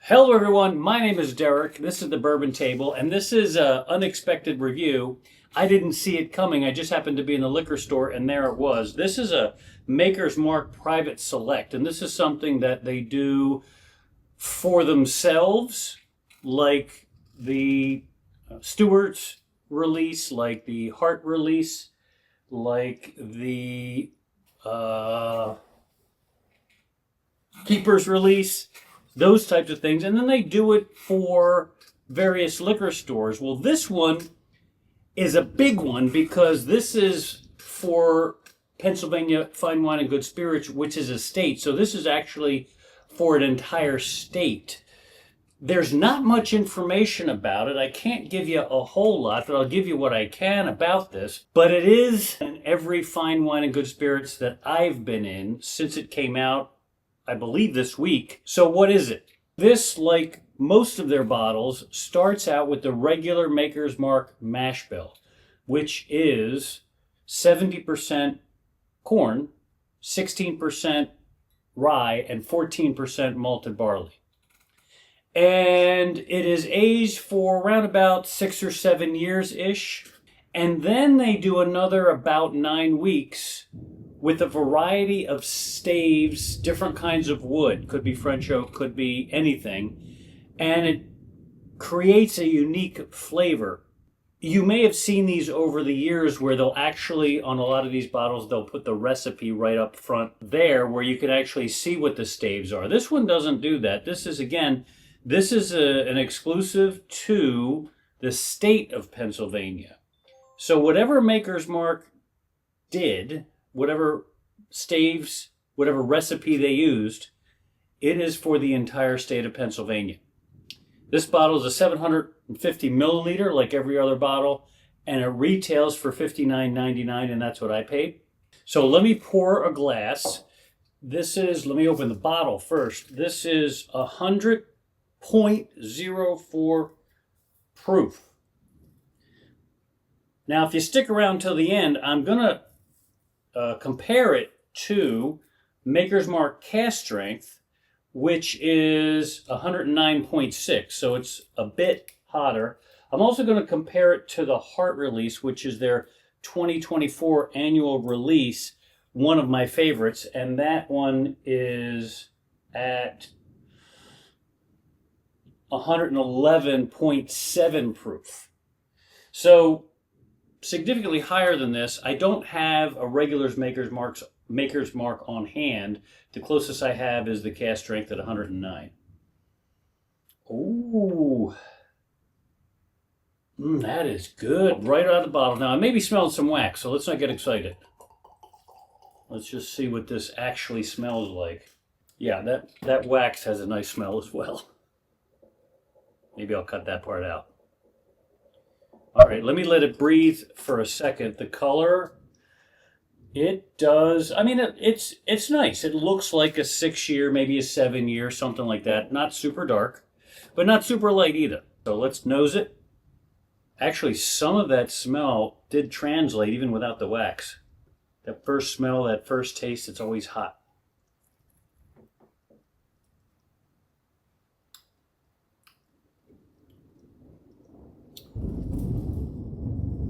Hello everyone, my name is Derek. This is the Bourbon Table, and this is an unexpected review. I didn't see it coming. I just happened to be in the liquor store, and there it was. This is a Maker's Mark Private Select, and this is something that they do for themselves, like the Stewart's release, like the Hart release, like the Keeper's release, those types of things. And then they do it for various liquor stores. Well, this one is a big one because this is for Pennsylvania Fine Wine and Good Spirits, which is a state. So this is actually for an entire state. There's not much information about it. I can't give you a whole lot, but I'll give you what I can about this. But it is in every Fine Wine and Good Spirits that I've been in since it came out, I believe, this week. So what is it? This, like most of their bottles, starts out with the regular Maker's Mark mash bill, which is 70% corn, 16% rye, and 14% malted barley. And it is aged for around about 6 or 7 years-ish. And then they do another about 9 weeks with a variety of staves, different kinds of wood. Could be French oak, could be anything. And it creates a unique flavor. You may have seen these over the years where they'll actually, on a lot of these bottles, they'll put the recipe right up front there where you can actually see what the staves are. This one doesn't do that. This is, again, an exclusive to the state of Pennsylvania. So whatever Maker's Mark did, whatever staves, whatever recipe they used, it is for the entire state of Pennsylvania. This bottle is a 750 milliliter, like every other bottle, and it retails for $59.99, and that's what I paid. So let me pour a glass. Let me open the bottle first. This is 100.04 proof. Now, if you stick around till the end, I'm going to compare it to Maker's Mark Cask Strength, which is 109.6, so it's a bit hotter. I'm also going to compare it to the Hart release, which is their 2024 annual release, one of my favorites, and that one is at 111.7 proof. So significantly higher than this. I don't have a regular Maker's Mark on hand. The closest I have is the Cask Strength at 109. Ooh. That is good. Right out of the bottle. Now, I may be smelling some wax, so let's not get excited. Let's just see what this actually smells like. Yeah, that wax has a nice smell as well. Maybe I'll cut that part out. All right, let me let it breathe for a second. The color, it does, I mean, it's nice. It looks like a 6-year, maybe a 7-year, something like that. Not super dark, but not super light either. So let's nose it. Actually, some of that smell did translate even without the wax. That first smell, that first taste, it's always hot.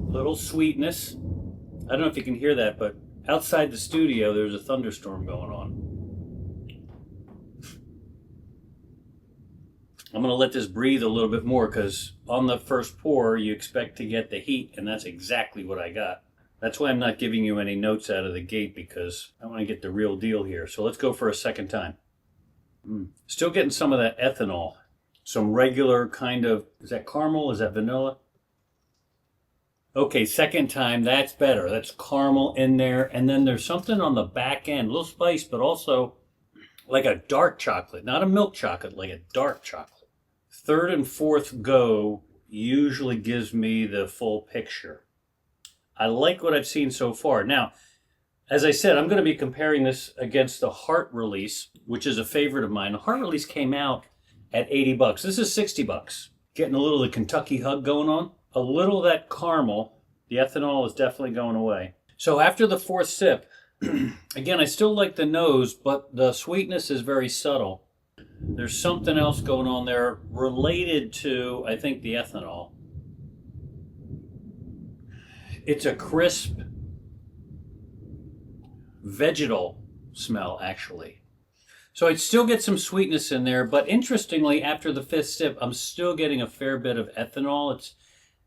Little sweetness. I don't know if you can hear that, but outside the studio there's a thunderstorm going on. I'm going to let this breathe a little bit more because on the first pour you expect to get the heat, and that's exactly what I got. That's why I'm not giving you any notes out of the gate, because I want to get the real deal here. So let's go for a second time. Still getting some of that ethanol. Some regular kind of, is that caramel? Is that vanilla? Okay, second time, that's better. That's caramel in there. And then there's something on the back end, a little spice, but also like a dark chocolate. Not a milk chocolate, like a dark chocolate. Third and fourth go usually gives me the full picture. I like what I've seen so far. Now, as I said, I'm going to be comparing this against the Hart release, which is a favorite of mine. The Hart release came out at $80. This is $60. Getting a little of the Kentucky hug going on. A little of that caramel, the ethanol is definitely going away. So after the fourth sip, again, I still like the nose, but the sweetness is very subtle. There's something else going on there related to, I think, the ethanol. It's a crisp vegetal smell, actually. So I'd still get some sweetness in there, but interestingly, after the fifth sip, I'm still getting a fair bit of ethanol. It's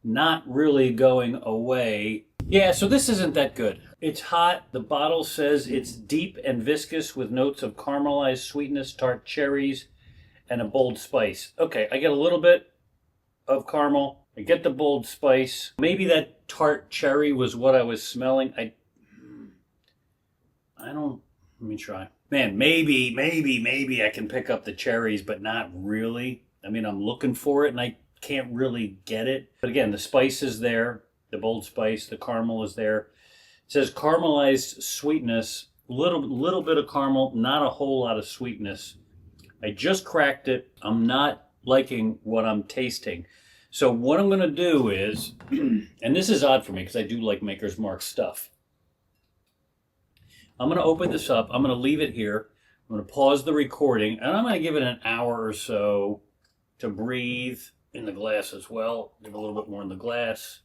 not really going away. Yeah, so this isn't that good. It's hot. The bottle says it's deep and viscous with notes of caramelized sweetness, tart cherries, and a bold spice. Okay, I get a little bit of caramel. I get the bold spice. Maybe that tart cherry was what I was smelling. I don't, let me try. Man, maybe I can pick up the cherries, but not really. I mean, I'm looking for it and I can't really get it. But again, the spice is there. The bold spice, the caramel is there. It says caramelized sweetness, little bit of caramel, not a whole lot of sweetness. I just cracked it. I'm not liking what I'm tasting. So what I'm going to do is, and this is odd for me because I do like Maker's Mark stuff. I'm going to open this up. I'm going to leave it here. I'm going to pause the recording, and I'm going to give it an hour or so to breathe in the glass as well. Give a little bit more in the glass.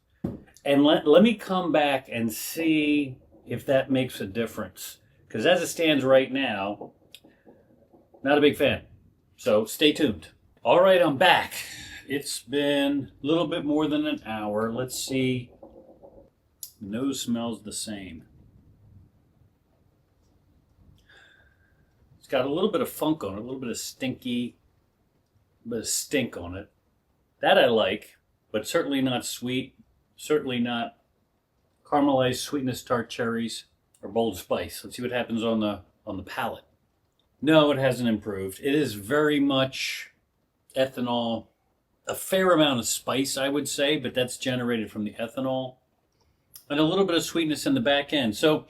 And let me come back and see if that makes a difference. Because as it stands right now, not a big fan. So stay tuned. All right, I'm back. It's been a little bit more than an hour. Let's see. The nose smells the same. It's got a little bit of funk on it, a little bit of stinky, a bit of stink on it. That I like, but certainly not sweet. Certainly not caramelized sweetness, tart cherries, or bold spice. Let's see what happens on the palate. No, it hasn't improved. It is very much ethanol, a fair amount of spice, I would say, but that's generated from the ethanol, and a little bit of sweetness in the back end. So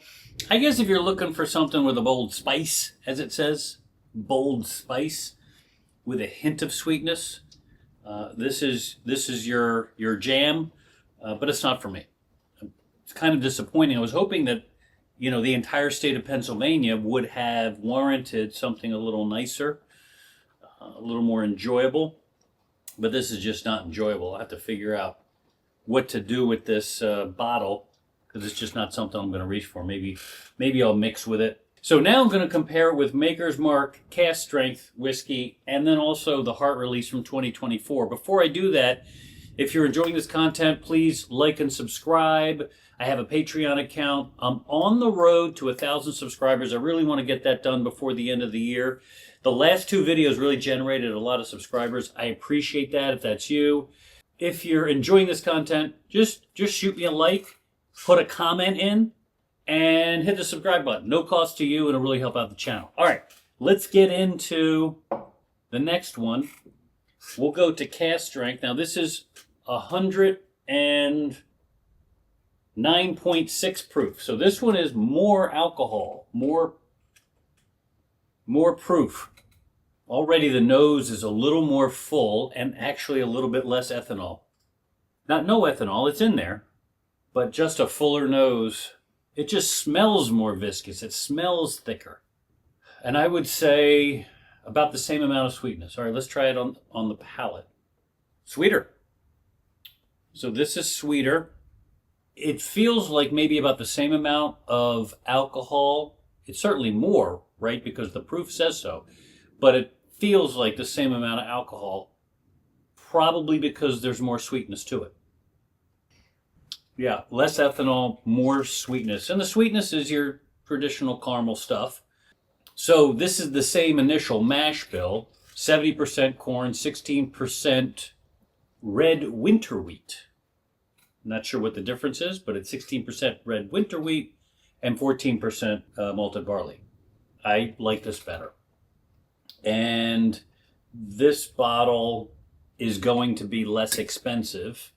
I guess if you're looking for something with a bold spice, as it says, bold spice with a hint of sweetness, this is your jam. But it's not for me. It's kind of disappointing. I was hoping that, the entire state of Pennsylvania would have warranted something a little nicer, a little more enjoyable. But this is just not enjoyable. I have to figure out what to do with this bottle because it's just not something I'm going to reach for. Maybe I'll mix with it. So now I'm going to compare it with Maker's Mark Cask Strength whiskey and then also the Heart Release from 2024. Before I do that, if you're enjoying this content, please like and subscribe. I have a Patreon account. I'm on the road to 1,000 subscribers. I really want to get that done before the end of the year. The last two videos really generated a lot of subscribers. I appreciate that if that's you. If you're enjoying this content, just shoot me a like, put a comment in, and hit the subscribe button. No cost to you, and it'll really help out the channel. All right, let's get into the next one. We'll go to Cask Strength. Now this is 109.6 proof. So this one is more alcohol, more proof. Already the nose is a little more full and actually a little bit less ethanol. Not no ethanol, it's in there, but just a fuller nose. It just smells more viscous. It smells thicker. And I would say about the same amount of sweetness. All right, let's try it on the palate. Sweeter. So this is sweeter. It feels like maybe about the same amount of alcohol. It's certainly more, right, because the proof says so. But it feels like the same amount of alcohol, probably because there's more sweetness to it. Yeah, less ethanol, more sweetness. And the sweetness is your traditional caramel stuff. So this is the same initial mash bill, 70% corn, 16% red winter wheat. Not sure what the difference is, but it's 16% red winter wheat and 14% malted barley. I like this better. And this bottle is going to be less expensive.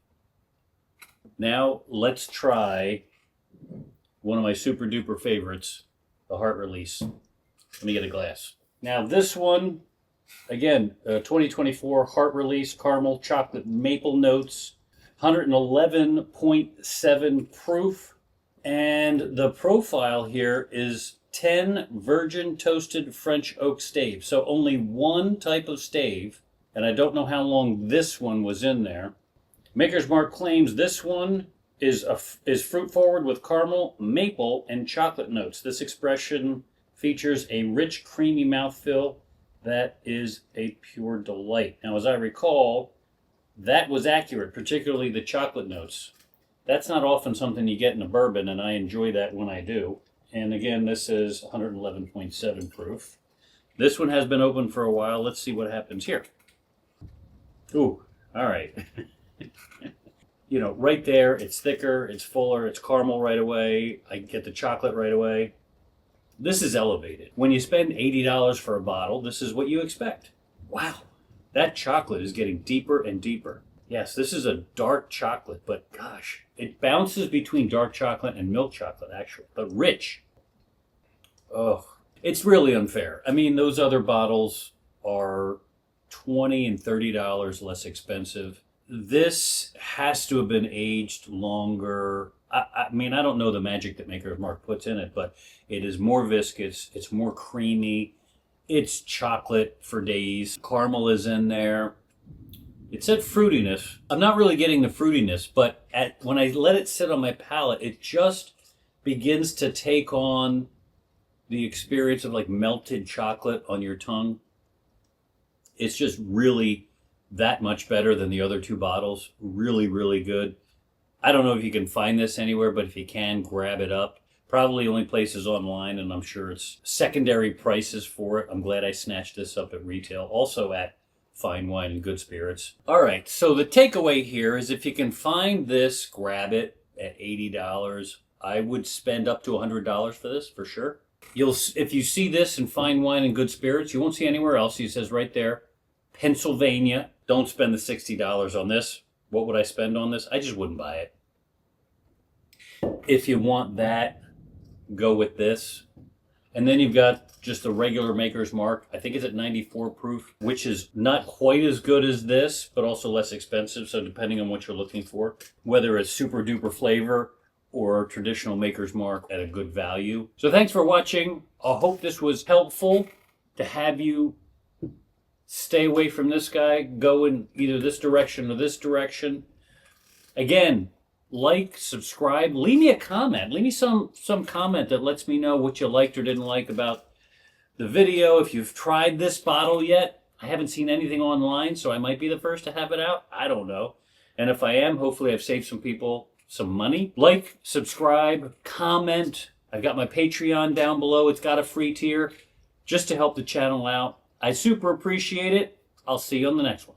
Now let's try one of my super duper favorites, the Heart Release. Let me get a glass. Now this one, again, 2024 Heart Release Caramel Chocolate Maple Notes, 111.7 proof. And the profile here is 10 virgin toasted French oak stave. So only one type of stave, and I don't know how long this one was in there. Maker's Mark claims this one is fruit forward with caramel, maple, and chocolate notes. This expression features a rich, creamy mouthfeel that is a pure delight. Now, as I recall, that was accurate, particularly the chocolate notes. That's not often something you get in a bourbon, and I enjoy that when I do. And again, this is 111.7 proof. This one has been open for a while. Let's see what happens here. Ooh, all right. You know, right there, it's thicker, it's fuller, it's caramel right away. I get the chocolate right away. This is elevated. When you spend $80 for a bottle, this is what you expect. Wow, that chocolate is getting deeper and deeper. Yes, this is a dark chocolate, but gosh, it bounces between dark chocolate and milk chocolate, actually, but rich. Oh, it's really unfair. I mean, those other bottles are $20 and $30 less expensive. This has to have been aged longer. I mean, I don't know the magic that Maker's Mark puts in it, but it is more viscous. It's more creamy. It's chocolate for days. Caramel is in there. It said fruitiness. I'm not really getting the fruitiness, but when I let it sit on my palate, it just begins to take on the experience of like melted chocolate on your tongue. It's just really that much better than the other two bottles. Really, really good. I don't know if you can find this anywhere, but if you can, grab it up. Probably only places online, and I'm sure it's secondary prices for it. I'm glad I snatched this up at retail. Also at Fine Wine and Good Spirits. All right, so the takeaway here is if you can find this, grab it at $80. I would spend up to $100 for this, for sure. If you see this in Fine Wine and Good Spirits, you won't see anywhere else. It says right there, Pennsylvania. Don't spend the $60 on this. What would I spend on this? I just wouldn't buy it. If you want that, go with this. And then you've got just the regular Maker's Mark. I think it's at 94 proof, which is not quite as good as this, but also less expensive. So depending on what you're looking for, whether it's super duper flavor or traditional Maker's Mark at a good value. So thanks for watching. I hope this was helpful to have you stay away from this guy, go in either this direction or this direction. Again, like, subscribe, leave me a comment. Leave me some comment that lets me know what you liked or didn't like about the video. If you've tried this bottle yet, I haven't seen anything online, so I might be the first to have it out. I don't know. And if I am, hopefully I've saved some people some money. Like, subscribe, comment. I've got my Patreon down below. It's got a free tier just to help the channel out. I super appreciate it. I'll see you on the next one.